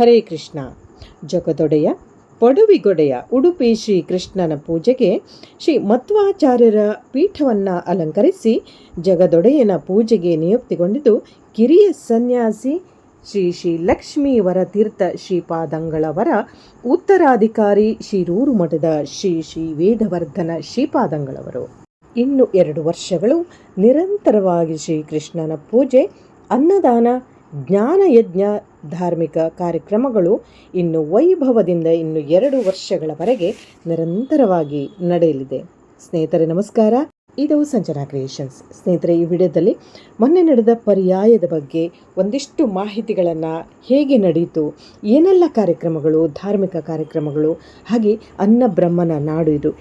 ಹರೇ ಕೃಷ್ಣ. ಜಗದೊಡೆಯ ಪಡುವಿಗೊಡೆಯ ಉಡುಪಿ ಶ್ರೀ ಕೃಷ್ಣನ ಪೂಜೆಗೆ ಶ್ರೀ ಮಧ್ವಾಚಾರ್ಯರ ಪೀಠವನ್ನು ಅಲಂಕರಿಸಿ ಜಗದೊಡೆಯನ ಪೂಜೆಗೆ ನಿಯುಕ್ತಿಗೊಂಡಿದ್ದು ಕಿರಿಯ ಸನ್ಯಾಸಿ ಶ್ರೀ ಶ್ರೀ ಲಕ್ಷ್ಮೀವರ ತೀರ್ಥ ಶ್ರೀಪಾದಂಗಳವರ ಉತ್ತರಾಧಿಕಾರಿ ಶಿರೂರು ಮಠದ ಶ್ರೀ ಶ್ರೀ ವೇದವರ್ಧನ ಶ್ರೀಪಾದಂಗಳವರು. ಇನ್ನು 2 ವರ್ಷಗಳು ನಿರಂತರವಾಗಿ ಶ್ರೀಕೃಷ್ಣನ ಪೂಜೆ, ಅನ್ನದಾನ, ಜ್ಞಾನಯಜ್ಞ, ಧಾರ್ಮಿಕ ಕಾರ್ಯಕ್ರಮಗಳು ಇನ್ನು ವೈಭವದಿಂದ ಇನ್ನು 2 ವರ್ಷಗಳವರೆಗೆ ನಿರಂತರವಾಗಿ ನಡೆಯಲಿದೆ. ಸ್ನೇಹಿತರೆ ನಮಸ್ಕಾರ, ಇದು ಸಂಜನಾ ಕ್ರಿಯೇಷನ್ಸ್. ಸ್ನೇಹಿತರೆ, ಈ ವಿಡಿಯೋದಲ್ಲಿ ಮೊನ್ನೆ ನಡೆದ ಪರ್ಯಾಯದ ಬಗ್ಗೆ ಒಂದಿಷ್ಟು ಮಾಹಿತಿಗಳನ್ನು, ಹೇಗೆ ನಡೀತು, ಏನೆಲ್ಲ ಕಾರ್ಯಕ್ರಮಗಳು, ಧಾರ್ಮಿಕ ಕಾರ್ಯಕ್ರಮಗಳು, ಹಾಗೆ ಅನ್ನ ಬ್ರಹ್ಮನ ನಾಡು. ಇದು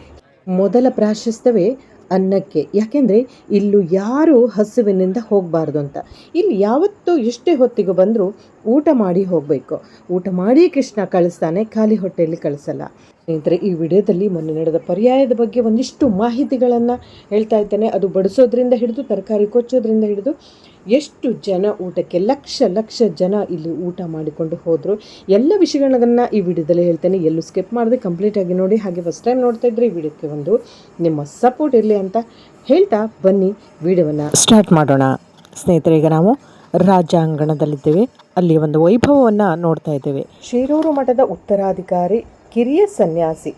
ಮೊದಲ ಪ್ರಾಶಸ್ತ್ಯವೇ ಅನ್ನಕ್ಕೆ. ಯಾಕೆಂದರೆ ಇಲ್ಲೂ ಯಾರೂ ಹಸುವಿನಿಂದ ಹೋಗಬಾರ್ದು ಅಂತ. ಇಲ್ಲಿ ಯಾವತ್ತೂ ಎಷ್ಟೇ ಹೊತ್ತಿಗೆ ಬಂದರೂ ಊಟ ಮಾಡಿ ಹೋಗಬೇಕು. ಊಟ ಮಾಡಿ ಕೃಷ್ಣ ಕಳಿಸ್ತಾನೆ, ಖಾಲಿ ಹೊಟ್ಟೆಯಲ್ಲಿ ಕಳಿಸಲ್ಲ. ಸ್ನೇಹಿತರೆ, ಈ ವಿಡಿಯೋದಲ್ಲಿ ಮೊನ್ನೆ ನಡೆದ ಪರ್ಯಾಯದ ಬಗ್ಗೆ ಒಂದಿಷ್ಟು ಮಾಹಿತಿಗಳನ್ನು ಹೇಳ್ತಾ ಇದ್ದೇನೆ. ಅದು ಬಡಿಸೋದ್ರಿಂದ ಹಿಡಿದು, ತರಕಾರಿ ಕೊಚ್ಚೋದ್ರಿಂದ ಹಿಡಿದು, ಎಷ್ಟು ಜನ ಊಟಕ್ಕೆ ಲಕ್ಷ ಜನ ಇಲ್ಲಿ ಊಟ ಮಾಡಿಕೊಂಡು ಹೋದರು, ಎಲ್ಲ ವಿಷಯಗಳನ್ನ ಈ ವಿಡಿಯೋದಲ್ಲಿ ಹೇಳ್ತೇನೆ. ಎಲ್ಲೂ ಸ್ಕಿಪ್ ಮಾಡದೆ ಕಂಪ್ಲೀಟಾಗಿ ನೋಡಿ. ಹಾಗೆ ಫಸ್ಟ್ ಟೈಮ್ ನೋಡ್ತಾ ಇದ್ರೆ ಈ ವಿಡಿಯೋಕ್ಕೆ ಒಂದು ನಿಮ್ಮ ಸಪೋರ್ಟ್ ಇರಲಿ ಅಂತ ಹೇಳ್ತಾ ಬನ್ನಿ ವಿಡಿಯೋವನ್ನು ಸ್ಟಾರ್ಟ್ ಮಾಡೋಣ. ಸ್ನೇಹಿತರೆ, ಈಗ ನಾವು ರಾಜಾಂಗಣದಲ್ಲಿದ್ದೇವೆ. ಅಲ್ಲಿ ಒಂದು ವೈಭವವನ್ನು ನೋಡ್ತಾ ಇದ್ದೇವೆ. ಶಿರೂರು ಮಠದ ಉತ್ತರಾಧಿಕಾರಿ ಕಿರಿಯ ಸನ್ಯಾಸಿ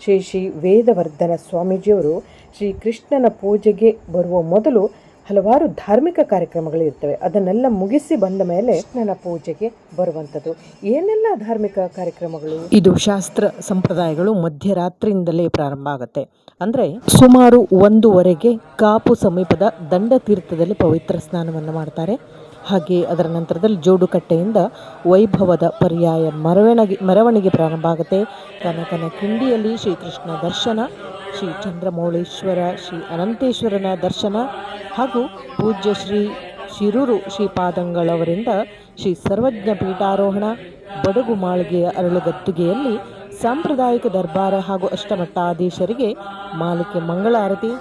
ಶ್ರೀ ಶ್ರೀ ವೇದವರ್ಧನ ಸ್ವಾಮೀಜಿಯವರು ಶ್ರೀಕೃಷ್ಣನ ಪೂಜೆಗೆ ಬರುವ ಮೊದಲು ಹಲವಾರು ಧಾರ್ಮಿಕ ಕಾರ್ಯಕ್ರಮಗಳು ಇರ್ತವೆ. ಅದನ್ನೆಲ್ಲ ಮುಗಿಸಿ ಬಂದ ಮೇಲೆ ಕೃಷ್ಣನ ಪೂಜೆಗೆ ಬರುವಂಥದ್ದು. ಏನೆಲ್ಲ ಧಾರ್ಮಿಕ ಕಾರ್ಯಕ್ರಮಗಳು? ಇದು ಶಾಸ್ತ್ರ ಸಂಪ್ರದಾಯಗಳು ಮಧ್ಯರಾತ್ರಿಯಿಂದಲೇ ಪ್ರಾರಂಭ ಆಗುತ್ತೆ. ಅಂದರೆ ಸುಮಾರು 1:00 ಕಾಪು ಸಮೀಪದ ದಂಡತೀರ್ಥದಲ್ಲಿ ಪವಿತ್ರ ಸ್ನಾನವನ್ನು ಮಾಡ್ತಾರೆ. ಹಾಗೆ ಅದರ ನಂತರದಲ್ಲಿ ಜೋಡುಕಟ್ಟೆಯಿಂದ ವೈಭವದ ಪರ್ಯಾಯ ಮೆರವಣಿಗೆ ಪ್ರಾರಂಭ ಆಗುತ್ತೆ. ಕನಕನ ಕಿಂಡಿಯಲ್ಲಿ ಶ್ರೀಕೃಷ್ಣ ದರ್ಶನ, ಶ್ರೀ ಚಂದ್ರಮೌಳೇಶ್ವರ, ಶ್ರೀ ಅನಂತೇಶ್ವರನ ದರ್ಶನ, ಹಾಗೂ ಪೂಜ್ಯ ಶ್ರೀ ಶಿರೂರು ಶ್ರೀಪಾದಂಗಳವರಿಂದ ಶ್ರೀ ಸರ್ವಜ್ಞ ಪೀಠಾರೋಹಣ, ಬಡಗು ಮಾಳಿಗೆಯ ಅರಳುಗದ್ದುಗೆಯಲ್ಲಿ ಸಾಂಪ್ರದಾಯಿಕ ದರ್ಬಾರ ಹಾಗೂ ಅಷ್ಟಮಠಾಧೀಶರಿಗೆ ಮಾಲಿಕೆ ಮಂಗಳಾರತಿ.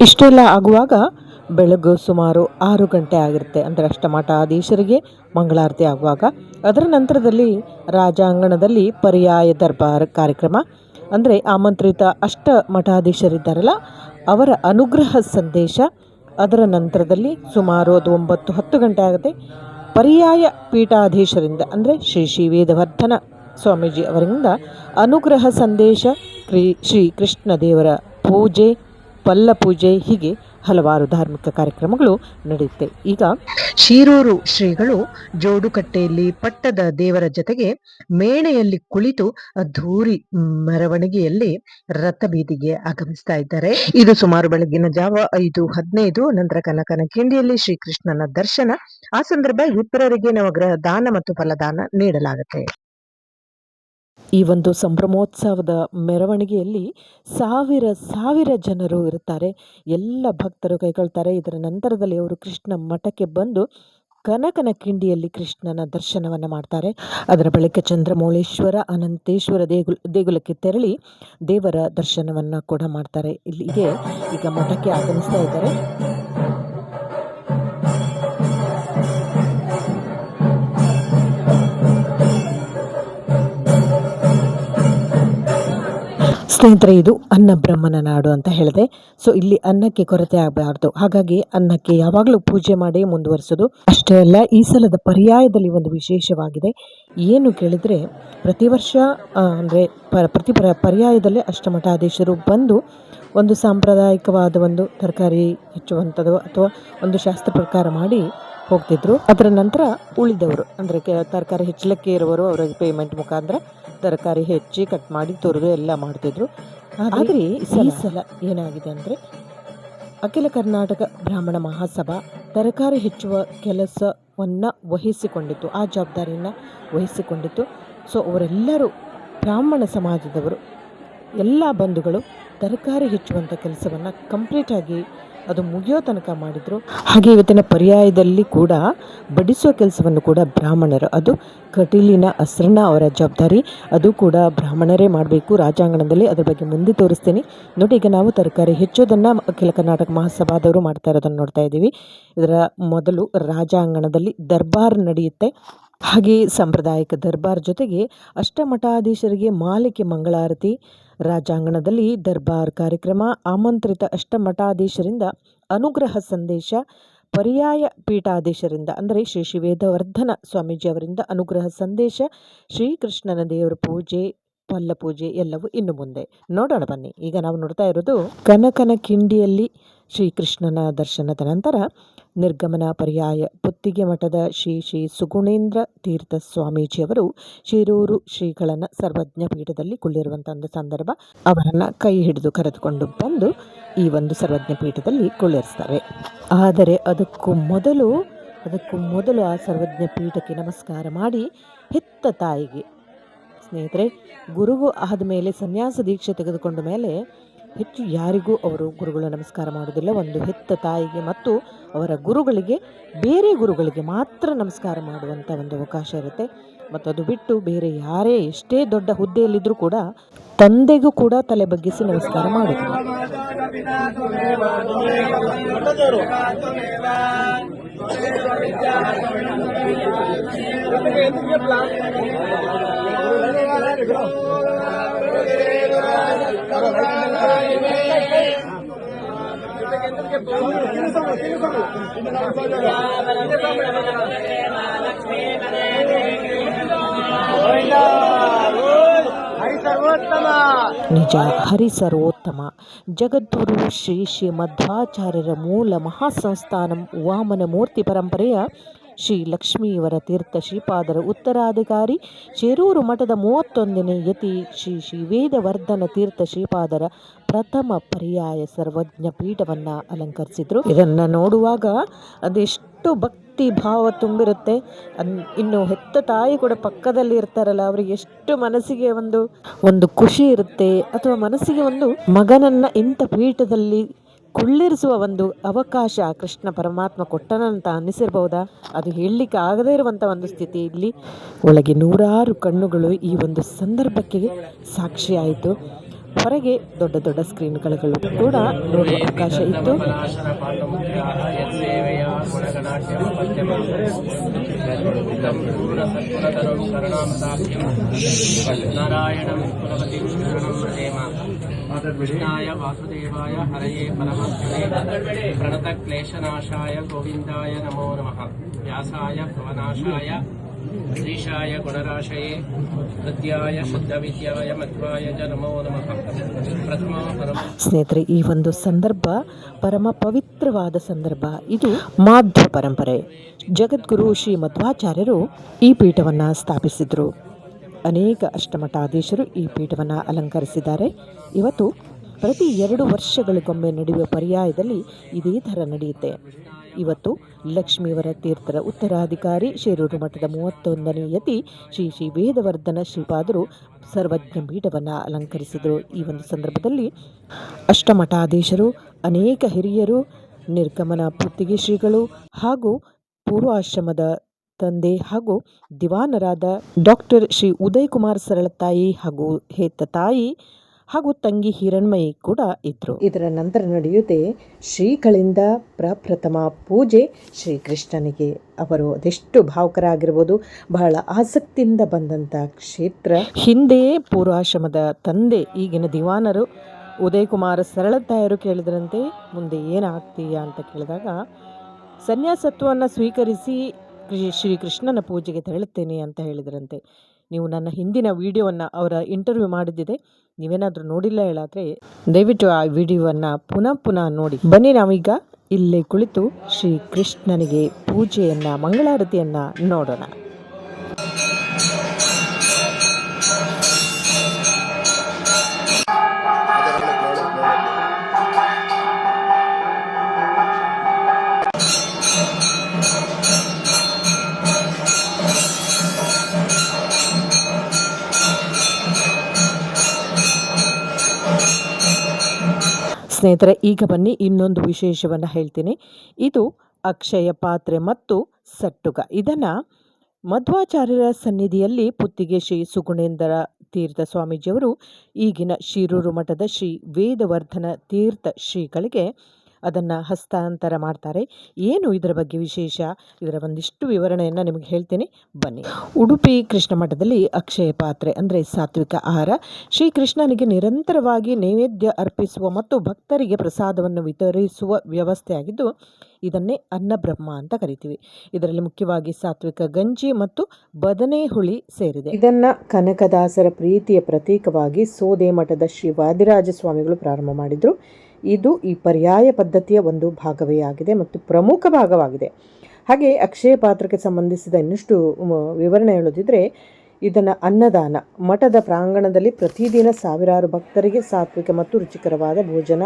ಇಷ್ಟೆಲ್ಲ ಆಗುವಾಗ ಬೆಳಗ್ಗೆ ಸುಮಾರು 6 ಗಂಟೆ ಆಗಿರುತ್ತೆ. ಅಂದರೆ ಅಷ್ಟಮಠಾಧೀಶರಿಗೆ ಮಂಗಳಾರತಿ ಆಗುವಾಗ ಅದರ ನಂತರದಲ್ಲಿ ರಾಜಾಂಗಣದಲ್ಲಿ ಪರ್ಯಾಯ ದರ್ಬಾರ್ ಕಾರ್ಯಕ್ರಮ, ಅಂದರೆ ಆಮಂತ್ರಿತ ಅಷ್ಟಮಠಾಧೀಶರಿದ್ದಾರಲ್ಲ ಅವರ ಅನುಗ್ರಹ ಸಂದೇಶ. ಅದರ ನಂತರದಲ್ಲಿ ಸುಮಾರು ಅದು 9-10 ಗಂಟೆ ಆಗುತ್ತೆ. ಪರ್ಯಾಯ ಪೀಠಾಧೀಶರಿಂದ ಅಂದರೆ ಶ್ರೀ ಶ್ರೀ ವೇದವರ್ಧನ ಸ್ವಾಮೀಜಿ ಅವರಿಂದ ಅನುಗ್ರಹ ಸಂದೇಶ, ಶ್ರೀ ಕೃಷ್ಣ ದೇವರ ಪೂಜೆ, ಪಲ್ಲ ಪೂಜೆ, ಹೀಗೆ ಹಲವಾರು ಧಾರ್ಮಿಕ ಕಾರ್ಯಕ್ರಮಗಳು ನಡೆಯುತ್ತೆ. ಈಗ ಶಿರೂರು ಶ್ರೀಗಳು ಜೋಡುಕಟ್ಟೆಯಲ್ಲಿ ಪಟ್ಟದ ದೇವರ ಜೊತೆಗೆ ಮೇಣೆಯಲ್ಲಿ ಕುಳಿತು ಅದ್ಧೂರಿ ಮೆರವಣಿಗೆಯಲ್ಲಿ ರಥಬೀದಿಗೆ ಆಗಮಿಸ್ತಾ ಇದ್ದಾರೆ. ಇದು ಸುಮಾರು ಬೆಳಗಿನ ಜಾವ 5:15. ನಂತರ ಕನಕನ ಕಿಂಡಿಯಲ್ಲಿ ಶ್ರೀಕೃಷ್ಣನ ದರ್ಶನ. ಆ ಸಂದರ್ಭ ಇತರರಿಗೆ ನವಗ್ರಹ ದಾನ ಮತ್ತು ಫಲದಾನ ನೀಡಲಾಗುತ್ತೆ. ಈ ಒಂದು ಸಂಭ್ರಮೋತ್ಸವದ ಮೆರವಣಿಗೆಯಲ್ಲಿ ಸಾವಿರ ಜನರು ಇರುತ್ತಾರೆ. ಎಲ್ಲ ಭಕ್ತರು ಕೈಗೊಳ್ತಾರೆ. ಇದರ ನಂತರದಲ್ಲಿ ಅವರು ಕೃಷ್ಣ ಮಠಕ್ಕೆ ಬಂದು ಕನಕನ ಕಿಂಡಿಯಲ್ಲಿ ಕೃಷ್ಣನ ದರ್ಶನವನ್ನು ಮಾಡ್ತಾರೆ. ಅದರ ಬಳಿಕ ಚಂದ್ರಮೌಳೇಶ್ವರ, ಅನಂತೇಶ್ವರ ದೇಗುಲಕ್ಕೆ ತೆರಳಿ ದೇವರ ದರ್ಶನವನ್ನು ಕೂಡ ಮಾಡ್ತಾರೆ. ಇಲ್ಲಿಗೆ ಈಗ ಮಠಕ್ಕೆ ಆಗಮಿಸ್ತಾ ಇದ್ದಾರೆ. ಸ್ನೇಹಿತರೆ, ಇದು ಅನ್ನ ಬ್ರಹ್ಮನ ನಾಡು ಅಂತ ಹೇಳಿದೆ. ಸೊ ಇಲ್ಲಿ ಅನ್ನಕ್ಕೆ ಕೊರತೆ ಆಗಬಾರ್ದು, ಹಾಗಾಗಿ ಅನ್ನಕ್ಕೆ ಯಾವಾಗಲೂ ಪೂಜೆ ಮಾಡಿ ಮುಂದುವರಿಸೋದು. ಅಷ್ಟೇ ಅಲ್ಲ, ಈ ಸಲದ ಪರ್ಯಾಯದಲ್ಲಿ ಒಂದು ವಿಶೇಷವಾಗಿದೆ. ಏನು ಕೇಳಿದರೆ, ಪ್ರತಿ ವರ್ಷ ಅಂದರೆ ಪ್ರತಿ ಪರ್ಯಾಯದಲ್ಲೇ ಅಷ್ಟಮಠಾಧೀಶರು ಬಂದು ಒಂದು ಸಾಂಪ್ರದಾಯಿಕವಾದ ಒಂದು ತರಕಾರಿ ಹೆಚ್ಚುವಂಥದ್ದು ಅಥವಾ ಒಂದು ಶಾಸ್ತ್ರ ಪ್ರಕಾರ ಮಾಡಿ ಹೋಗ್ತಿದ್ರು. ಅದರ ನಂತರ ಉಳಿದವರು ಅಂದರೆ ತರಕಾರಿ ಹೆಚ್ಚಲಿಕ್ಕೆ ಇರುವವರು ಅವರಿಗೆ ಪೇಮೆಂಟ್ ಮುಖಾಂತರ ತರಕಾರಿ ಹೆಚ್ಚಿ ಕಟ್ ಮಾಡಿ ತುರಿದು ಎಲ್ಲ ಮಾಡ್ತಿದ್ರು. ಆದರೆ ಈ ಸಲ ಏನಾಗಿದೆ ಅಂದರೆ, ಅಖಿಲ ಕರ್ನಾಟಕ ಬ್ರಾಹ್ಮಣ ಮಹಾಸಭಾ ತರಕಾರಿ ಹೆಚ್ಚುವ ಕೆಲಸವನ್ನು ವಹಿಸಿಕೊಂಡಿತ್ತು, ಆ ಜವಾಬ್ದಾರಿಯನ್ನು ವಹಿಸಿಕೊಂಡಿತ್ತು. ಸೊ ಅವರೆಲ್ಲರೂ ಬ್ರಾಹ್ಮಣ ಸಮಾಜದವರು ಎಲ್ಲ ಬಂಧುಗಳು ತರಕಾರಿ ಹೆಚ್ಚುವಂಥ ಕೆಲಸವನ್ನು ಕಂಪ್ಲೀಟಾಗಿ ಅದು ಮುಗಿಯೋ ತನಕ ಮಾಡಿದರು. ಹಾಗೆ ಇವತ್ತಿನ ಪರ್ಯಾಯದಲ್ಲಿ ಕೂಡ ಬಡಿಸುವ ಕೆಲಸವನ್ನು ಕೂಡ ಬ್ರಾಹ್ಮಣರು, ಅದು ಕಟೀಲಿನ ಅಸ್ರಣ್ಣ ಅವರ ಜವಾಬ್ದಾರಿ, ಅದು ಕೂಡ ಬ್ರಾಹ್ಮಣರೇ ಮಾಡಬೇಕು ರಾಜಾಂಗಣದಲ್ಲಿ. ಅದ್ರ ಬಗ್ಗೆ ಮುಂದೆ ತೋರಿಸ್ತೀನಿ ನೋಡಿ. ಈಗ ನಾವು ತರಕಾರಿ ಹೆಚ್ಚೋದನ್ನು ಅಖಿಲ ಕರ್ನಾಟಕ ಮಹಾಸಭಾದವರು ಮಾಡ್ತಾ ಇರೋದನ್ನು ನೋಡ್ತಾ ಇದ್ದೀವಿ. ಇದರ ಮೊದಲು ರಾಜಾಂಗಣದಲ್ಲಿ ದರ್ಬಾರ್ ನಡೆಯುತ್ತೆ. ಹಾಗೆ ಸಾಂಪ್ರದಾಯಿಕ ದರ್ಬಾರ್ ಜೊತೆಗೆ ಅಷ್ಟಮಠಾಧೀಶರಿಗೆ ಮಾಲಿಕೆ ಮಂಗಳಾರತಿ, ರಾಜಾಂಗಣದಲ್ಲಿ ದರ್ಬಾರ್ ಕಾರ್ಯಕ್ರಮ, ಆಮಂತ್ರಿತ ಅಷ್ಟಮಠಾಧೀಶರಿಂದ ಅನುಗ್ರಹ ಸಂದೇಶ, ಪರ್ಯಾಯ ಪೀಠಾಧೀಶರಿಂದ ಅಂದರೆ ಶ್ರೀ ಶ್ರೀ ವೇದವರ್ಧನ ಸ್ವಾಮೀಜಿ ಅವರಿಂದ ಅನುಗ್ರಹ ಸಂದೇಶ, ಶ್ರೀಕೃಷ್ಣನ ದೇವರ ಪೂಜೆ, ಪಲ್ಲ ಪೂಜೆ ಎಲ್ಲವೂ ಇನ್ನು ಮುಂದೆ ನೋಡೋಣ ಬನ್ನಿ. ಈಗ ನಾವು ನೋಡ್ತಾ ಇರೋದು ಕನಕನ ಕಿಂಡಿಯಲ್ಲಿ ಶ್ರೀಕೃಷ್ಣನ ದರ್ಶನದ ನಂತರ ನಿರ್ಗಮನ ಪರ್ಯಾಯ ಪುತ್ತಿಗೆ ಮಠದ ಶ್ರೀ ಶ್ರೀ ಸುಗುಣೇಂದ್ರ ತೀರ್ಥ ಸ್ವಾಮೀಜಿಯವರು ಶಿರೂರು ಶ್ರೀಗಳನ್ನು ಸರ್ವಜ್ಞ ಪೀಠದಲ್ಲಿ ಕುಳ್ಳಿರುವಂಥ ಒಂದು ಸಂದರ್ಭ. ಅವರನ್ನು ಕೈ ಹಿಡಿದು ಕರೆದುಕೊಂಡು ಬಂದು ಈ ಒಂದು ಸರ್ವಜ್ಞ ಪೀಠದಲ್ಲಿ ಕುಳ್ಳಿರಿಸ್ತಾರೆ. ಆದರೆ ಅದಕ್ಕೂ ಮೊದಲು ಆ ಸರ್ವಜ್ಞ ಪೀಠಕ್ಕೆ ನಮಸ್ಕಾರ ಮಾಡಿ ಹೆತ್ತ ತಾಯಿಗೆ, ಸ್ನೇಹಿತರೆ, ಗುರುವು ಆದ ಮೇಲೆ ಸನ್ಯಾಸ ದೀಕ್ಷೆ ತೆಗೆದುಕೊಂಡ ಮೇಲೆ ಹೆಚ್ಚು ಯಾರಿಗೂ ಅವರು ಗುರುಗಳು ನಮಸ್ಕಾರ ಮಾಡೋದಿಲ್ಲ. ಒಂದು ಹೆತ್ತ ತಾಯಿಗೆ ಮತ್ತು ಅವರ ಗುರುಗಳಿಗೆ, ಬೇರೆ ಗುರುಗಳಿಗೆ ಮಾತ್ರ ನಮಸ್ಕಾರ ಮಾಡುವಂಥ ಒಂದು ಅವಕಾಶ ಇರುತ್ತೆ. ಮತ್ತು ಅದು ಬಿಟ್ಟು ಬೇರೆ ಯಾರೇ ಎಷ್ಟೇ ದೊಡ್ಡ ಹುದ್ದೆಯಲ್ಲಿದ್ದರೂ ಕೂಡ ತಂದೆಗೂ ಕೂಡ ತಲೆ ಬಗ್ಗಿಸಿ ನಮಸ್ಕಾರ ಮಾಡೋದಿಲ್ಲ. ನಿಜ, ಹರಿ ಸರ್ವೋತ್ತಮ. ಜಗದ್ಗುರು ಶ್ರೀ ಶ್ರೀ ಮಧ್ವಾಚಾರ್ಯರ ಮೂಲ ಮಹಾಸಂಸ್ಥಾನಂ ವಾಮನ ಮೂರ್ತಿ ಪರಂಪರೆಯ ಶ್ರೀ ಲಕ್ಷ್ಮೀವರ ತೀರ್ಥ ಶ್ರೀಪಾದರ ಉತ್ತರಾಧಿಕಾರಿ ಶಿರೂರು ಮಠದ 31ನೇ ಯತಿ ಶ್ರೀ ಶ್ರೀ ವೇದವರ್ಧನ ತೀರ್ಥ ಶ್ರೀಪಾದರ ಪ್ರಥಮ ಪರ್ಯಾಯ ಸರ್ವಜ್ಞ ಪೀಠವನ್ನು ಅಲಂಕರಿಸಿದರು. ಇದನ್ನು ನೋಡುವಾಗ ಅದೆಷ್ಟು ಭಕ್ತಿ ಭಾವ ತುಂಬಿರುತ್ತೆ. ಇನ್ನು ಹೆತ್ತ ತಾಯಿ ಕೂಡ ಪಕ್ಕದಲ್ಲಿ ಇರ್ತಾರಲ್ಲ, ಅವರಿಗೆ ಎಷ್ಟು ಮನಸ್ಸಿಗೆ ಒಂದು ಖುಷಿ ಇರುತ್ತೆ, ಅಥವಾ ಮನಸ್ಸಿಗೆ ಒಂದು ಮಗನನ್ನು ಇಂಥ ಪೀಠದಲ್ಲಿ ಕುಳ್ಳಿರಿಸುವ ಒಂದು ಅವಕಾಶ ಕೃಷ್ಣ ಪರಮಾತ್ಮ ಕೊಟ್ಟನಂತ ಅನ್ನಿಸಿರ್ಬಹುದಾ? ಅದು ಹೇಳಲಿಕ್ಕೆ ಆಗದೇ ಇರುವಂಥ ಒಂದು ಸ್ಥಿತಿ. ಇಲ್ಲಿ ಒಳಗೆ ನೂರಾರು ಕಣ್ಣುಗಳು ಈ ಒಂದು ಸಂದರ್ಭಕ್ಕೆ ಸಾಕ್ಷಿಯಾಯಿತು. ಹೊರಗೆ ದೊಡ್ಡ ದೊಡ್ಡ ಸ್ಕ್ರೀನ್ಗಳು ಕೂಡ ನೋಡುವ ಅವಕಾಶ ಇತ್ತು. ಕೃಷ್ಣಾಯ ವಾಸುದೇವಾಯ ಹರಯೇ ಪರಮಾತ್ಮನೇ ಪ್ರಣತ ಕ್ಲೇಶನಾಶಾಯ ಗೋವಿಂದಾಯ ನಮೋ ನಮಃ. ವ್ಯಾಸಾಯ ಭವನಾಶಾಯ ಶ್ರೀಶಾಯ ಗುಣರಾಶಯೇ ಹೃದ್ಯಾಯ ಶುದ್ಧವಿದ್ಯಾಯ ಮಧ್ವಾಯ ಚ ನಮೋ ನಮಃ. ಸ್ನೇಹಿತರೆ, ಈ ಒಂದು ಸಂದರ್ಭ ಪರಮ ಪವಿತ್ರವಾದ ಸಂದರ್ಭ. ಇದು ಮಾಧ್ವ ಪರಂಪರೆ. ಜಗದ್ಗುರು ಶ್ರೀ ಮಧ್ವಾಚಾರ್ಯರು ಈ ಪೀಠವನ್ನು ಸ್ಥಾಪಿಸಿದರು. ಅನೇಕ ಅಷ್ಟಮಠಾಧೀಶರು ಈ ಪೀಠವನ್ನು ಅಲಂಕರಿಸಿದ್ದಾರೆ. ಇವತ್ತು ಪ್ರತಿ 2 ವರ್ಷಗಳಿಗೊಮ್ಮೆ ನಡೆಯುವ ಪರ್ಯಾಯದಲ್ಲಿ ಇದೇ ಥರ ನಡೆಯುತ್ತೆ. ಇವತ್ತು ಲಕ್ಷ್ಮೀವರ ತೀರ್ಥರ ಉತ್ತರಾಧಿಕಾರಿ ಶಿರೂರು ಮಠದ 31ನೇ ಯತಿ ಶ್ರೀ ಶ್ರೀ ವೇದವರ್ಧನ ಶ್ರೀಪಾದರು ಸರ್ವಜ್ಞ ಪೀಠವನ್ನು ಅಲಂಕರಿಸಿದರು. ಈ ಒಂದು ಸಂದರ್ಭದಲ್ಲಿ ಅಷ್ಟಮಠಾಧೀಶರು, ಅನೇಕ ಹಿರಿಯರು, ನಿರ್ಗಮನ ಪುತ್ತಿಗೆ ಶ್ರೀಗಳು ಹಾಗೂ ಪೂರ್ವಾಶ್ರಮದ ತಂದೆ ಹಾಗೂ ದಿವಾನರಾದ ಡಾಕ್ಟರ್ ಶ್ರೀ ಉದಯ್ ಕುಮಾರ್ ಸರಳತಾಯಿ ಹಾಗೂ ಹೇತ ತಾಯಿ ಹಾಗೂ ತಂಗಿ ಹಿರಣ್ಮಯಿ ಕೂಡ ಇದ್ರು. ಇದರ ನಂತರ ನಡೆಯುತ್ತೆ ಶ್ರೀಗಳಿಂದ ಪ್ರಪ್ರಥಮ ಪೂಜೆ ಶ್ರೀಕೃಷ್ಣನಿಗೆ. ಅವರು ಅದೆಷ್ಟು ಭಾವುಕರಾಗಿರ್ಬೋದು, ಬಹಳ ಆಸಕ್ತಿಯಿಂದ ಬಂದಂಥ ಕ್ಷೇತ್ರ. ಹಿಂದೆ ಪೂರ್ವಾಶ್ರಮದ ತಂದೆ, ಈಗಿನ ದಿವಾನರು ಉದಯ್ ಕುಮಾರ್ ಸರಳತಾಯರು ಕೇಳಿದ್ರಂತೆ, ಮುಂದೆ ಏನಾಗ್ತೀಯಾ ಅಂತ ಕೇಳಿದಾಗ, ಸನ್ಯಾಸತ್ವವನ್ನು ಸ್ವೀಕರಿಸಿ ಶ್ರೀಕೃಷ್ಣನ ಪೂಜೆಗೆ ತೆರಳುತ್ತೇನೆ ಅಂತ ಹೇಳಿದ್ರಂತೆ. ನೀವು ನನ್ನ ಹಿಂದಿನ ವಿಡಿಯೋವನ್ನು ಅವರ ಇಂಟರ್ವ್ಯೂ ಮಾಡಿದ್ದಿದೆ, ನೀವೇನಾದರೂ ನೋಡಿಲ್ಲ ಹೇಳಾದರೆ ದಯವಿಟ್ಟು ಆ ವಿಡಿಯೋವನ್ನು ಪುನಃ ನೋಡಿ. ಬನ್ನಿ, ನಾವೀಗ ಇಲ್ಲೇ ಕುಳಿತು ಶ್ರೀಕೃಷ್ಣನಿಗೆ ಪೂಜೆಯನ್ನು, ಮಂಗಳಾರತಿಯನ್ನು ನೋಡೋಣ. ಸ್ನೇಹಿತರೆ, ಈಗ ಬನ್ನಿ ಇನ್ನೊಂದು ವಿಶೇಷವನ್ನು ಹೇಳ್ತೀನಿ. ಇದು ಅಕ್ಷಯ ಪಾತ್ರೆ ಮತ್ತು ಸಟ್ಟುಗ. ಇದನ್ನು ಮಧ್ವಾಚಾರ್ಯರ ಸನ್ನಿಧಿಯಲ್ಲಿ ಪುತ್ತಿಗೆ ಶ್ರೀ ಸುಗುಣೇಂದ್ರ ತೀರ್ಥ ಸ್ವಾಮೀಜಿಯವರು ಈಗಿನ ಶಿರೂರು ಮಠದ ಶ್ರೀ ವೇದವರ್ಧನ ತೀರ್ಥ ಶ್ರೀಗಳಿಗೆ ಅದನ್ನು ಹಸ್ತಾಂತರ ಮಾಡ್ತಾರೆ. ಏನು ಇದರ ಬಗ್ಗೆ ವಿಶೇಷ, ಇದರ ಒಂದಿಷ್ಟು ವಿವರಣೆಯನ್ನು ನಿಮಗೆ ಹೇಳ್ತೀನಿ, ಬನ್ನಿ. ಉಡುಪಿ ಕೃಷ್ಣ ಮಠದಲ್ಲಿ ಅಕ್ಷಯ ಪಾತ್ರೆ ಅಂದರೆ ಸಾತ್ವಿಕ ಆಹಾರ ಶ್ರೀಕೃಷ್ಣನಿಗೆ ನಿರಂತರವಾಗಿ ನೈವೇದ್ಯ ಅರ್ಪಿಸುವ ಮತ್ತು ಭಕ್ತರಿಗೆ ಪ್ರಸಾದವನ್ನು ವಿತರಿಸುವ ವ್ಯವಸ್ಥೆಯಾಗಿದ್ದು ಇದನ್ನೇ ಅನ್ನಬ್ರಹ್ಮ ಅಂತ ಕರಿತೀವಿ. ಇದರಲ್ಲಿ ಮುಖ್ಯವಾಗಿ ಸಾತ್ವಿಕ ಗಂಜಿ ಮತ್ತು ಬದನೆ ಹುಳಿ ಸೇರಿದೆ. ಇದನ್ನ ಕನಕದಾಸರ ಪ್ರೀತಿಯ ಪ್ರತೀಕವಾಗಿ ಸೋದೆ ಮಠದ ಶ್ರೀ ವಾದಿರಾಜ ಸ್ವಾಮಿಗಳು ಪ್ರಾರಂಭ ಮಾಡಿದ್ರು. ಇದು ಈ ಪರ್ಯಾಯ ಪದ್ಧತಿಯ ಒಂದು ಭಾಗವೇ ಆಗಿದೆ ಮತ್ತು ಪ್ರಮುಖ ಭಾಗವಾಗಿದೆ. ಹಾಗೆ ಅಕ್ಷಯ ಪಾತ್ರಕ್ಕೆ ಸಂಬಂಧಿಸಿದ ಇನ್ನಷ್ಟು ವಿವರಣೆ ಹೇಳೋದಿದ್ರೆ, ಇದನ್ನು ಅನ್ನದಾನ ಮಠದ ಪ್ರಾಂಗಣದಲ್ಲಿ ಪ್ರತಿದಿನ ಸಾವಿರಾರು ಭಕ್ತರಿಗೆ ಸಾತ್ವಿಕ ಮತ್ತು ರುಚಿಕರವಾದ ಭೋಜನ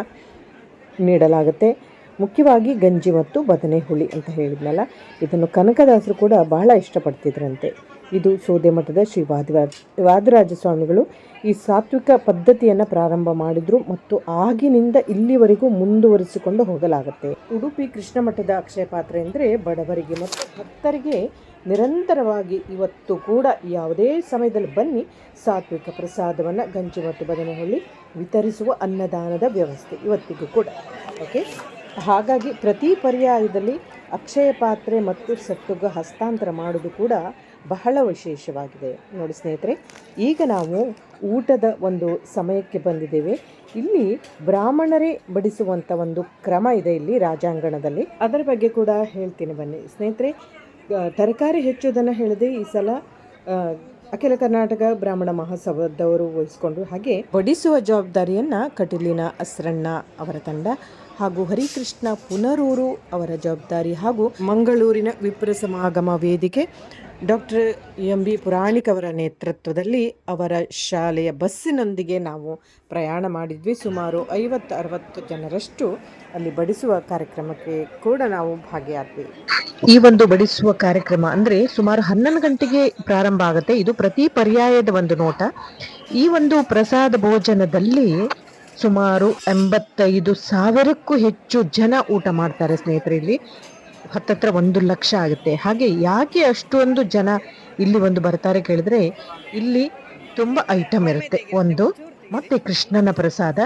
ನೀಡಲಾಗುತ್ತೆ. ಮುಖ್ಯವಾಗಿ ಗಂಜಿ ಮತ್ತು ಬದನೆ ಹುಳಿ ಅಂತ ಹೇಳಿದ್ನಲ್ಲ, ಇದನ್ನು ಕನಕದಾಸರು ಕೂಡ ಬಹಳ ಇಷ್ಟಪಡ್ತಿದ್ರಂತೆ. ಇದು ಸೋದೆ ಮಠದ ಶ್ರೀ ವಾದಿರಾಜ ಸ್ವಾಮಿಗಳು ಈ ಸಾತ್ವಿಕ ಪದ್ಧತಿಯನ್ನು ಪ್ರಾರಂಭ ಮಾಡಿದ್ರು ಮತ್ತು ಆಗಿನಿಂದ ಇಲ್ಲಿವರೆಗೂ ಮುಂದುವರಿಸಿಕೊಂಡು ಹೋಗಲಾಗುತ್ತೆ. ಉಡುಪಿ ಕೃಷ್ಣ ಮಠದ ಅಕ್ಷಯ ಪಾತ್ರೆ ಅಂದರೆ ಬಡವರಿಗೆ ಮತ್ತು ಭಕ್ತರಿಗೆ ನಿರಂತರವಾಗಿ ಇವತ್ತು ಕೂಡ ಯಾವುದೇ ಸಮಯದಲ್ಲಿ ಬನ್ನಿ ಸಾತ್ವಿಕ ಪ್ರಸಾದವನ್ನು ಗಂಜಿ ಮತ್ತು ಬದನೆ ಹುಳಿ ವಿತರಿಸುವ ಅನ್ನದಾನದ ವ್ಯವಸ್ಥೆ ಇವತ್ತಿಗೂ ಕೂಡ. ಓಕೆ, ಹಾಗಾಗಿ ಪ್ರತಿ ಪರ್ಯಾಯದಲ್ಲಿ ಅಕ್ಷಯ ಪಾತ್ರೆ ಮತ್ತು ಸಟ್ಟುಗ ಹಸ್ತಾಂತರ ಮಾಡೋದು ಕೂಡ ಬಹಳ ವಿಶೇಷವಾಗಿದೆ. ನೋಡಿ ಸ್ನೇಹಿತರೆ, ಈಗ ನಾವು ಊಟದ ಒಂದು ಸಮಯಕ್ಕೆ ಬಂದಿದ್ದೇವೆ. ಇಲ್ಲಿ ಬ್ರಾಹ್ಮಣರೇ ಬಡಿಸುವಂಥ ಒಂದು ಕ್ರಮ ಇದೆ ಇಲ್ಲಿ ರಾಜಾಂಗಣದಲ್ಲಿ, ಅದರ ಬಗ್ಗೆ ಕೂಡ ಹೇಳ್ತೀನಿ ಬನ್ನಿ ಸ್ನೇಹಿತರೆ. ತರಕಾರಿ ಹೆಚ್ಚುವುದನ್ನು ಹೇಳಿದೆ ಈ ಸಲ ಅಖಿಲ ಕರ್ನಾಟಕ ಬ್ರಾಹ್ಮಣ ಮಹಾಸಭಾದವರು ವಹಿಸಿಕೊಂಡ್ರು. ಹಾಗೆ ಬಡಿಸುವ ಜವಾಬ್ದಾರಿಯನ್ನು ಕಟೀಲಿನ ಅಸ್ರಣ್ಣ ಅವರ ತಂಡ ಹಾಗೂ ಹರಿಕೃಷ್ಣ ಪುನರೂರು ಅವರ ಜವಾಬ್ದಾರಿ ಹಾಗೂ ಮಂಗಳೂರಿನ ವಿಪ್ರ ಸಮಾಗಮ ವೇದಿಕೆ ಡಾಕ್ಟರ್ ಎಂ.ಬಿ. ಪುರಾಣಿಕ್ ಅವರ ನೇತೃತ್ವದಲ್ಲಿ ಅವರ ಶಾಲೆಯ ಬಸ್ಸಿನೊಂದಿಗೆ ನಾವು ಪ್ರಯಾಣ ಮಾಡಿದ್ವಿ. ಸುಮಾರು 50-60 ಜನರಷ್ಟು ಅಲ್ಲಿ ಬಡಿಸುವ ಕಾರ್ಯಕ್ರಮಕ್ಕೆ ಕೂಡ ನಾವು ಭಾಗಿಯಾದ್ವಿ. ಈ ಒಂದು ಬಡಿಸುವ ಕಾರ್ಯಕ್ರಮ ಅಂದರೆ ಸುಮಾರು 11 ಗಂಟೆಗೆ ಪ್ರಾರಂಭ ಆಗುತ್ತೆ. ಇದು ಪ್ರತಿ ಪರ್ಯಾಯದ ಒಂದು ನೋಟ. ಈ ಒಂದು ಪ್ರಸಾದ ಭೋಜನದಲ್ಲಿ ಸುಮಾರು 85,000ಕ್ಕೂ ಹೆಚ್ಚು ಜನ ಊಟ ಮಾಡ್ತಾರೆ ಸ್ನೇಹಿತರೆ. ಇಲ್ಲಿ ಹತ್ತತ್ರ 1 ಲಕ್ಷ ಆಗುತ್ತೆ. ಹಾಗೆ ಯಾಕೆ ಅಷ್ಟೊಂದು ಜನ ಇಲ್ಲಿ ಒಂದು ಬರ್ತಾರೆ ಕೇಳಿದ್ರೆ, ಇಲ್ಲಿ ತುಂಬ ಐಟಮ್ ಇರುತ್ತೆ. ಒಂದು ಮತ್ತೆ ಕೃಷ್ಣನ ಪ್ರಸಾದ,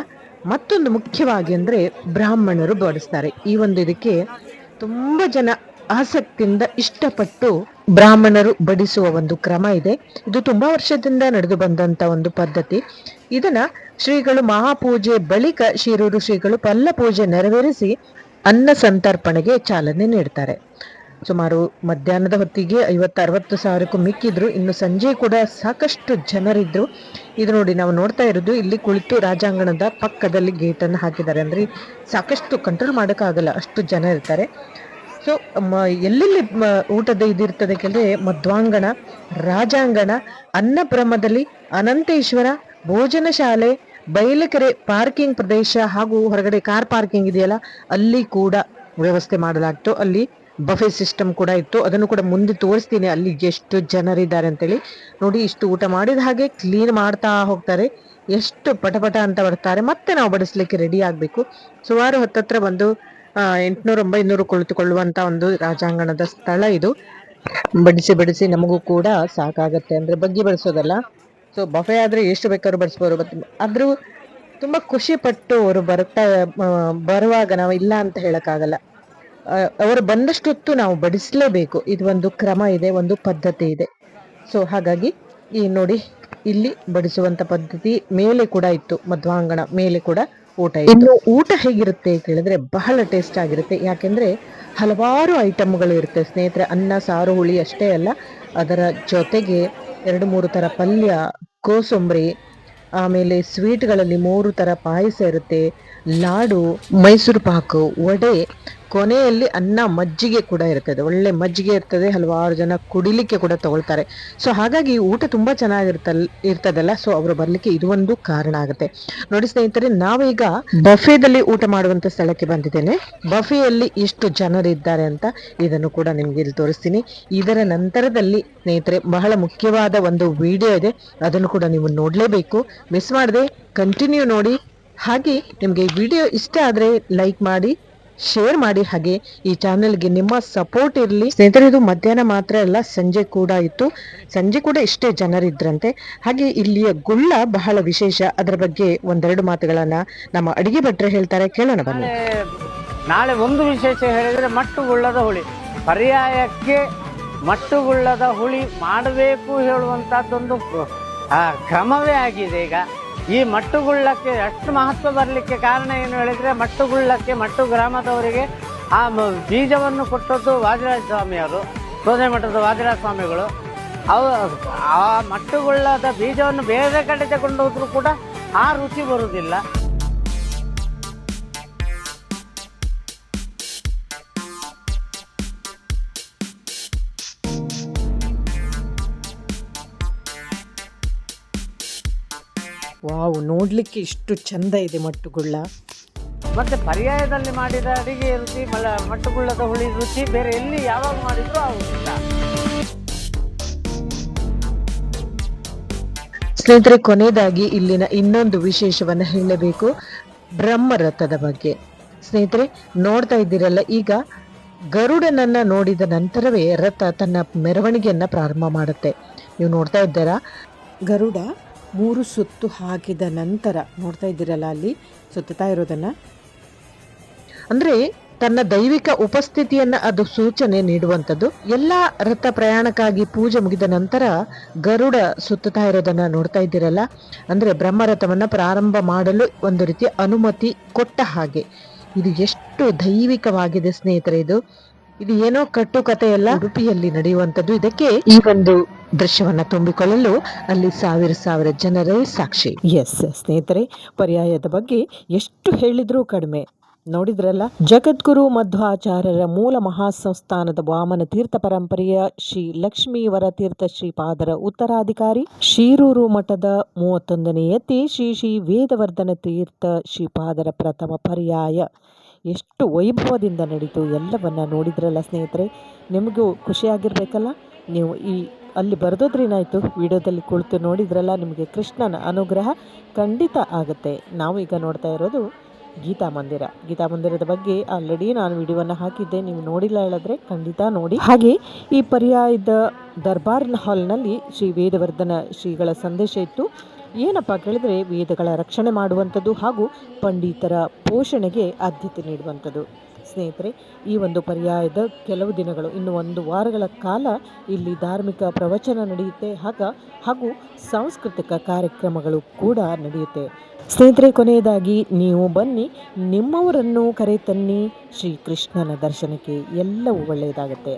ಮತ್ತೊಂದು ಮುಖ್ಯವಾಗಿ ಅಂದರೆ ಬ್ರಾಹ್ಮಣರು ಬಡಿಸ್ತಾರೆ. ಈ ಒಂದು ಇದಕ್ಕೆ ತುಂಬ ಜನ ಆಸಕ್ತಿಯಿಂದ ಇಷ್ಟಪಟ್ಟು ಬ್ರಾಹ್ಮಣರು ಬಡಿಸುವ ಒಂದು ಕ್ರಮ ಇದೆ. ಇದು ತುಂಬಾ ವರ್ಷದಿಂದ ನಡೆದು ಬಂದಂತ ಒಂದು ಪದ್ಧತಿ. ಇದನ್ನ ಶ್ರೀಗಳು ಮಹಾಪೂಜೆ ಬಳಿಕ ಶಿರೂರು ಶ್ರೀಗಳು ಪಲ್ಲ ಪೂಜೆ ನೆರವೇರಿಸಿ ಅನ್ನ ಸಂತರ್ಪಣೆಗೆ ಚಾಲನೆ ನೀಡ್ತಾರೆ. ಸುಮಾರು ಮಧ್ಯಾಹ್ನದ ಹೊತ್ತಿಗೆ 50-60 ಸಾವಿರಕ್ಕೂ ಮಿಕ್ಕಿದ್ರು. ಇನ್ನು ಸಂಜೆ ಕೂಡ ಸಾಕಷ್ಟು ಜನರಿದ್ರು. ಇದು ನೋಡಿ, ನಾವು ನೋಡ್ತಾ ಇರೋದು ಇಲ್ಲಿ ಕುಳಿತು ರಾಜಾಂಗಣದ ಪಕ್ಕದಲ್ಲಿ ಗೇಟನ್ನು ಹಾಕಿದ್ದಾರೆ. ಅಂದ್ರೆ ಸಾಕಷ್ಟು ಕಂಟ್ರೋಲ್ ಮಾಡೋಕ್ಕಾಗಲ್ಲ, ಅಷ್ಟು ಜನ ಇರ್ತಾರೆ. ಸೊ ಎಲ್ಲೆಲ್ಲಿ ಊಟದ ಇದಿರ್ತದೆ ಕೇಳಿದ್ರೆ, ಮಧ್ವಾಂಗಣ, ರಾಜಾಂಗಣ, ಅನ್ನಬ್ರಹ್ಮದಲ್ಲಿ, ಅನಂತೇಶ್ವರ, ಭೋಜನ ಶಾಲೆ, ಬಯಲಕೆರೆ ಪಾರ್ಕಿಂಗ್ ಪ್ರದೇಶ ಹಾಗೂ ಹೊರಗಡೆ ಕಾರ್ ಪಾರ್ಕಿಂಗ್ ಇದೆಯಲ್ಲ, ಅಲ್ಲಿ ಕೂಡ ವ್ಯವಸ್ಥೆ ಮಾಡಲಾಗ್ತು. ಅಲ್ಲಿ ಬಫೆ ಸಿಸ್ಟಮ್ ಕೂಡ ಇತ್ತು. ಅದನ್ನು ಕೂಡ ಮುಂದೆ ತೋರಿಸ್ತೀನಿ ಅಲ್ಲಿ ಎಷ್ಟು ಜನರಿದ್ದಾರೆ ಅಂತೇಳಿ. ನೋಡಿ, ಇಷ್ಟು ಊಟ ಮಾಡಿದ ಹಾಗೆ ಕ್ಲೀನ್ ಮಾಡ್ತಾ ಹೋಗ್ತಾರೆ. ಎಷ್ಟು ಪಟಪಟ ಅಂತ ಬರ್ತಾರೆ. ಮತ್ತೆ ನಾವು ಬಡಿಸ್ಲಿಕ್ಕೆ ರೆಡಿ ಆಗ್ಬೇಕು. ಸುಮಾರು ಹತ್ತತ್ರ ಒಂದು 800-900 ಕುಳಿತುಕೊಳ್ಳುವಂತ ಒಂದು ರಾಜಾಂಗಣದ ಸ್ಥಳ ಇದು. ಬಡಿಸಿ ನಮಗೂ ಕೂಡ ಸಾಕಾಗತ್ತೆ. ಅಂದ್ರೆ ಬಗ್ಗೆ ಬಡಿಸೋದಲ್ಲ. ಸೊ ಬಫೆ ಆದ್ರೆ ಎಷ್ಟು ಬೇಕಾದ್ರೂ ಬಡಿಸ್ಬೋದು. ಆದ್ರೂ ತುಂಬಾ ಖುಷಿ ಪಟ್ಟು ಅವರು ಬರುವಾಗ ನಾವು ಇಲ್ಲ ಅಂತ ಹೇಳಕ್ಕಾಗಲ್ಲ. ಅವರು ಬಂದಷ್ಟೊತ್ತು ನಾವು ಬಡಿಸ್ಲೇಬೇಕು. ಇದು ಒಂದು ಕ್ರಮ ಇದೆ, ಒಂದು ಪದ್ಧತಿ ಇದೆ. ಸೊ ಹಾಗಾಗಿ ಈ ನೋಡಿ, ಇಲ್ಲಿ ಬಡಿಸುವಂತ ಪದ್ಧತಿ ಮೇಲೆ ಕೂಡ ಇತ್ತು. ಮಧ್ವಾಂಗಣ ಮೇಲೆ ಕೂಡ ಊಟ ಇತ್ತು. ಇನ್ನು ಊಟ ಹೇಗಿರುತ್ತೆ ಕೇಳಿದ್ರೆ ಬಹಳ ಟೇಸ್ಟ್ ಆಗಿರುತ್ತೆ. ಯಾಕೆಂದ್ರೆ ಹಲವಾರು ಐಟಮ್ಗಳು ಇರುತ್ತೆ ಸ್ನೇಹಿತರೆ. ಅನ್ನ, ಸಾರು, ಹುಳಿ ಅಷ್ಟೇ ಅಲ್ಲ, ಅದರ ಜೊತೆಗೆ 2-3 ತರ ಪಲ್ಯ, ಕೋಸಂಬರಿ, ಆಮೇಲೆ ಸ್ವೀಟ್ಗಳಲ್ಲಿ 3 ತರ ಪಾಯಸ ಇರುತ್ತೆ, ಲಾಡು, ಮೈಸೂರು ಪಾಕು, ವಡೆ, ಕೊನೆಯಲ್ಲಿ ಅನ್ನ, ಮಜ್ಜಿಗೆ ಕೂಡ ಇರ್ತದೆ. ಒಳ್ಳೆ ಮಜ್ಜಿಗೆ ಇರ್ತದೆ. ಹಲವಾರು ಜನ ಕುಡಿಲಿಕ್ಕೆ ಕೂಡ ತಗೊಳ್ತಾರೆ. ಸೊ ಹಾಗಾಗಿ ಊಟ ತುಂಬಾ ಇರ್ತದಲ್ಲ. ಸೊ ಅವರು ಬರ್ಲಿಕ್ಕೆ ಇದು ಒಂದು ಕಾರಣ ಆಗುತ್ತೆ. ನೋಡಿ ಸ್ನೇಹಿತರೆ, ನಾವೀಗ ಬಫೆದಲ್ಲಿ ಊಟ ಮಾಡುವಂತ ಸ್ಥಳಕ್ಕೆ ಬಂದಿದ್ದೇನೆ. ಬಫೆಯಲ್ಲಿ ಎಷ್ಟು ಜನರಿದ್ದಾರೆ ಅಂತ ಇದನ್ನು ಕೂಡ ನಿಮ್ಗೆ ಇಲ್ಲಿ ತೋರಿಸ್ತೀನಿ. ಇದರ ನಂತರದಲ್ಲಿ ಸ್ನೇಹಿತರೆ ಬಹಳ ಮುಖ್ಯವಾದ ಒಂದು ವಿಡಿಯೋ ಇದೆ. ಅದನ್ನು ಕೂಡ ನೀವು ನೋಡ್ಲೇಬೇಕು. ಮಿಸ್ ಮಾಡದೆ ಕಂಟಿನ್ಯೂ ನೋಡಿ. ಹಾಗೆ ನಿಮಗೆ ಈ ವಿಡಿಯೋ ಇಷ್ಟ ಆದರೆ ಲೈಕ್ ಮಾಡಿ, ಶೇರ್ ಮಾಡಿ. ಹಾಗೆ ಈ ಚಾನೆಲ್ಗೆ ನಿಮ್ಮ ಸಪೋರ್ಟ್ ಇರಲಿ ಸ್ನೇಹಿತರೆ. ಇದು ಮಧ್ಯಾಹ್ನ ಮಾತ್ರ ಅಲ್ಲ, ಸಂಜೆ ಕೂಡ ಇತ್ತು. ಸಂಜೆ ಕೂಡ ಇಷ್ಟೇ ಜನರಿದ್ರಂತೆ. ಹಾಗೆ ಇಲ್ಲಿಯ ಗುಳ್ಳ ಬಹಳ ವಿಶೇಷ. ಅದರ ಬಗ್ಗೆ ಒಂದೆರಡು ಮಾತುಗಳನ್ನ ನಮ್ಮ ಅಡಿಗೆ ಭಟ್ರೆ ಹೇಳ್ತಾರೆ, ಕೇಳೋಣ ಬನ್ನಿ. ನಾಳೆ ಒಂದು ವಿಶೇಷ ಹೇಳಿದರೆ ಮಟ್ಟುಗುಳ್ಳದ ಹುಳಿ. ಪರ್ಯಾಯಕ್ಕೆ ಮಟ್ಟುಗುಳ್ಳದ ಹುಳಿ ಮಾಡಬೇಕು ಹೇಳುವಂಥದ್ದೊಂದು ಕ್ರಮವೇ ಆಗಿದೆ ಈಗ. ಈ ಮಟ್ಟುಗುಳ್ಳಕ್ಕೆ ಅಷ್ಟು ಮಹತ್ವ ಬರಲಿಕ್ಕೆ ಕಾರಣ ಏನು ಹೇಳಿದರೆ, ಮಟ್ಟುಗುಳ್ಳಕ್ಕೆ ಮಟ್ಟು ಗ್ರಾಮದವರಿಗೆ ಆ ಬೀಜವನ್ನು ಕೊಟ್ಟದ್ದು ವಾದಿರಾಜ ಸ್ವಾಮಿಯವರು, ಸೋದೆ ಮಠದ ವಾದಿರಾಜ ಸ್ವಾಮಿಗಳು. ಆ ಮಟ್ಟುಗುಳ್ಳದ ಬೀಜವನ್ನು ಬೇರೆ ಕಡೆ ತಗೊಂಡು ಹೋದ್ರೂ ಕೂಡ ಆ ರುಚಿ ಬರುವುದಿಲ್ಲ. ವಾವ್, ನೋಡ್ಲಿಕ್ಕೆ ಇಷ್ಟು ಚಂದ ಇದೆ ಮಟ್ಟುಗುಳ್ಳ. ಮತ್ತೆ ಪರ್ಯಾಯದಲ್ಲಿ ಮಾಡಿದ ಅಡಿಗೆ ರುಚಿ, ಮಟ್ಟುಗುಳ್ಳದ ಹುಳಿ ರುಚಿ ಬೇರೆ ಎಲ್ಲಿ ಯಾವಾಗ ಮಾಡಿದ್ರು ಆಗುತ್ತಿಲ್ಲ. ಸ್ನೇಹಿತರೆ, ಕೊನೆಯದಾಗಿ ಇಲ್ಲಿನ ಇನ್ನೊಂದು ವಿಶೇಷವನ್ನ ಹೇಳಬೇಕು, ಬ್ರಹ್ಮರಥದ ಬಗ್ಗೆ. ಸ್ನೇಹಿತರೆ, ನೋಡ್ತಾ ಇದ್ದೀರಲ್ಲ, ಈಗ ಗರುಡನನ್ನ ನೋಡಿದ ನಂತರವೇ ರಥ ತನ್ನ ಮೆರವಣಿಗೆಯನ್ನ ಪ್ರಾರಂಭ ಮಾಡುತ್ತೆ. ನೀವು ನೋಡ್ತಾ ಇದ್ದೀರಾ, ಗರುಡ 3 ಸುತ್ತು ಹಾಕಿದ ನಂತರ ನೋಡ್ತಾ ಇದ್ದೀರಲ್ಲ, ಅಲ್ಲಿ ಸುತ್ತಾ ಇರೋದನ್ನ, ಅಂದ್ರೆ ತನ್ನ ದೈವಿಕ ಉಪಸ್ಥಿತಿಯನ್ನ ಅದು ಸೂಚನೆ ನೀಡುವಂಥದ್ದು. ಎಲ್ಲ ರಥ ಪ್ರಯಾಣಕ್ಕಾಗಿ ಪೂಜೆ ಮುಗಿದ ನಂತರ ಗರುಡ ಸುತ್ತಾ ಇರೋದನ್ನ ನೋಡ್ತಾ ಇದ್ದೀರಲ್ಲ, ಅಂದ್ರೆ ಬ್ರಹ್ಮರಥವನ್ನ ಪ್ರಾರಂಭ ಮಾಡಲು ಒಂದು ರೀತಿಯ ಅನುಮತಿ ಕೊಟ್ಟ ಹಾಗೆ. ಇದು ಎಷ್ಟು ದೈವಿಕವಾಗಿದೆ ಸ್ನೇಹಿತರೆ. ಇದು ಏನೋ ಕಟ್ಟುಕತೆಯಲ್ಲ, ಉಡುಪಿಯಲ್ಲಿ ನಡೆಯುವಂಥದ್ದು. ಇದಕ್ಕೆ ಈ ಒಂದು ದೃಶ್ಯವನ್ನ ತುಂಬಿಕೊಳ್ಳಲು ಅಲ್ಲಿ ಸಾವಿರ ಜನರೇ ಸಾಕ್ಷಿ. ಎಸ್ ಸ್ನೇಹಿತರೆ, ಪರ್ಯಾಯದ ಬಗ್ಗೆ ಎಷ್ಟು ಹೇಳಿದ್ರೂ ಕಡಿಮೆ. ನೋಡಿದ್ರಲ್ಲ, ಜಗದ್ಗುರು ಮಧ್ವಾಚಾರ್ಯರ ಮೂಲ ಮಹಾಸಂಸ್ಥಾನದ ವಾಮನ ತೀರ್ಥ ಪರಂಪರೆಯ ಶ್ರೀ ಲಕ್ಷ್ಮೀವರ ತೀರ್ಥ ಶ್ರೀಪಾದರ ಉತ್ತರಾಧಿಕಾರಿ, ಶೀರೂರು ಮಠದ 31ನೇ ಯತಿ ಶ್ರೀ ವೇದವರ್ಧನ ತೀರ್ಥ ಶ್ರೀಪಾದರ ಪ್ರಥಮ ಪರ್ಯಾಯ ಎಷ್ಟು ವೈಭವದಿಂದ ನಡೀತು ಎಲ್ಲವನ್ನ ನೋಡಿದ್ರಲ್ಲ ಸ್ನೇಹಿತರೆ. ನಿಮಗೂ ಖುಷಿಯಾಗಿರ್ಬೇಕಲ್ಲ. ನೀವು ಅಲ್ಲಿ ಬರೆದೋದ್ರೇನಾಯಿತು, ವಿಡಿಯೋದಲ್ಲಿ ಕುಳಿತು ನೋಡಿದ್ರಲ್ಲ, ನಿಮಗೆ ಕೃಷ್ಣನ ಅನುಗ್ರಹ ಖಂಡಿತ ಆಗುತ್ತೆ. ನಾವು ಈಗ ನೋಡ್ತಾ ಇರೋದು ಗೀತಾ ಮಂದಿರದ ಬಗ್ಗೆ ಆಲ್ರೆಡಿ ನಾನು ವಿಡಿಯೋವನ್ನು ಹಾಕಿದ್ದೆ. ನೀವು ನೋಡಿಲ್ಲ ಹೇಳಿದ್ರೆ ಖಂಡಿತ ನೋಡಿ. ಹಾಗೆ ಈ ಪರ್ಯಾಯದ ದರ್ಬಾರಿನ ಹಾಲ್ನಲ್ಲಿ ಶ್ರೀ ವೇದವರ್ಧನ ಶ್ರೀಗಳ ಸಂದೇಶ ಇತ್ತು. ಏನಪ್ಪ ಕೇಳಿದರೆ, ವೇದಗಳ ರಕ್ಷಣೆ ಮಾಡುವಂಥದ್ದು ಹಾಗೂ ಪಂಡಿತರ ಪೋಷಣೆಗೆ ಆದ್ಯತೆ ನೀಡುವಂಥದ್ದು. ಸ್ನೇಹಿತರೆ, ಈ ಒಂದು ಪರ್ಯಾಯದ ಕೆಲವು ದಿನಗಳು, ಇನ್ನು 1 ವಾರಗಳ ಕಾಲ ಇಲ್ಲಿ ಧಾರ್ಮಿಕ ಪ್ರವಚನ ನಡೆಯುತ್ತೆ. ಹಾಗೂ ಸಾಂಸ್ಕೃತಿಕ ಕಾರ್ಯಕ್ರಮಗಳು ಕೂಡ ನಡೆಯುತ್ತೆ. ಸ್ನೇಹಿತರೆ, ಕೊನೆಯದಾಗಿ ನೀವು ಬನ್ನಿ, ನಿಮ್ಮವರನ್ನು ಕರೆತನ್ನಿ ಶ್ರೀಕೃಷ್ಣನ ದರ್ಶನಕ್ಕೆ, ಎಲ್ಲವೂ ಒಳ್ಳೆಯದಾಗುತ್ತೆ.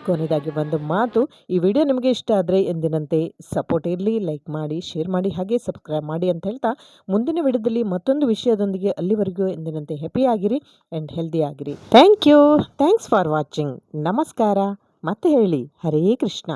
ಕೊನೆಯದಾಗಿ ಒಂದು ಮಾತು, ಈ ವಿಡಿಯೋ ನಿಮಗೆ ಇಷ್ಟ ಆದರೆ ಎಂದಿನಂತೆ ಸಪೋರ್ಟ್ ಇರಲಿ, ಲೈಕ್ ಮಾಡಿ, ಶೇರ್ ಮಾಡಿ, ಹಾಗೆ ಸಬ್ಸ್ಕ್ರೈಬ್ ಮಾಡಿ ಅಂತ ಹೇಳ್ತಾ, ಮುಂದಿನ ವಿಡಿಯೋದಲ್ಲಿ ಮತ್ತೊಂದು ವಿಷಯದೊಂದಿಗೆ, ಅಲ್ಲಿವರೆಗೂ ಎಂದಿನಂತೆ ಹೆಪಿ ಆಗಿರಿ ಆ್ಯಂಡ್ ಹೆಲ್ದಿ ಆಗಿರಿ. Thanks for watching. ನಮಸ್ಕಾರ. ಮತ್ತೆ ಹೇಳಿ, ಹರೇ ಕೃಷ್ಣ.